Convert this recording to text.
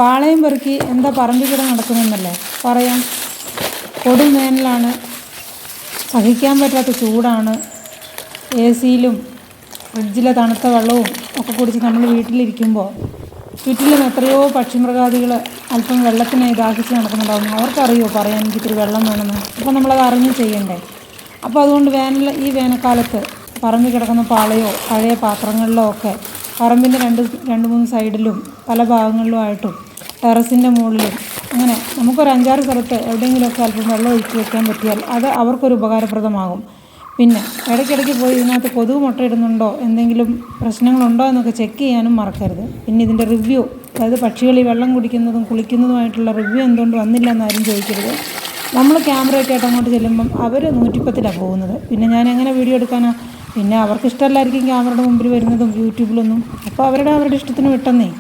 പാളയം പെറുക്കി എന്താ പറമ്പിൽ കൂടെ നടക്കുന്നതെന്നല്ലേ പറയാം. കൊടും വേനലാണ്, സഹിക്കാൻ പറ്റാത്ത ചൂടാണ്. AC-യിലും ഫ്രിഡ്ജിലെ തണുത്ത വെള്ളവും ഒക്കെ കുടിച്ച് നമ്മൾ വീട്ടിലിരിക്കുമ്പോൾ ചുറ്റിലും എത്രയോ പക്ഷിമൃഗാദികൾ അല്പം വെള്ളത്തിനായി ദാഹിച്ച് നടക്കുന്നുണ്ടാകും. അവർക്കറിയോ പറയാൻ എനിക്ക് ഇത്തിരി വെള്ളം വേണമെന്ന്? അപ്പോൾ നമ്മളത് അറിഞ്ഞ് ചെയ്യണ്ടേ? അപ്പോൾ അതുകൊണ്ട് ഈ വേനൽക്കാലത്ത് പറമ്പിൽ കിടക്കുന്ന പാളയോ പഴയ പാത്രങ്ങളിലോ ഒക്കെ പറമ്പിൻ്റെ രണ്ട് മൂന്ന് സൈഡിലും പല ഭാഗങ്ങളിലുമായിട്ടും ടെറസിൻ്റെ മുകളിലും അങ്ങനെ നമുക്കൊരു 5-6 സ്ഥലത്ത് എവിടെയെങ്കിലുമൊക്കെ അല്പം വെള്ളം ഒഴിച്ച് വെക്കാൻ പറ്റിയാൽ അത് അവർക്കൊരു ഉപകാരപ്രദമാകും. പിന്നെ ഇടയ്ക്കിടയ്ക്ക് പോയി ഇതിനകത്ത് കൊതുക് മുട്ടയിടുന്നുണ്ടോ, എന്തെങ്കിലും പ്രശ്നങ്ങളുണ്ടോ എന്നൊക്കെ ചെക്ക് ചെയ്യാനും മറക്കരുത്. പിന്നെ ഇതിൻ്റെ റിവ്യൂ, അതായത് പക്ഷികൾ ഈ വെള്ളം കുടിക്കുന്നതും കുളിക്കുന്നതുമായിട്ടുള്ള റിവ്യൂ എന്തുകൊണ്ട് വന്നില്ല എന്നാരും ചോദിക്കരുത്. നമ്മൾ ക്യാമറയൊക്കെ ആയിട്ട് അങ്ങോട്ട് ചെല്ലുമ്പം അവർ 110-ലാണ് പോകുന്നത്. പിന്നെ ഞാൻ എങ്ങനെ വീഡിയോ എടുക്കാനാ? പിന്നെ അവർക്ക് ഇഷ്ടമല്ലായിരിക്കും ക്യാമറയുടെ മുമ്പിൽ വരുന്നതും യൂട്യൂബിലൊന്നും. അപ്പോൾ അവരുടെ ഇഷ്ടത്തിന് വിട്ടെന്നേ.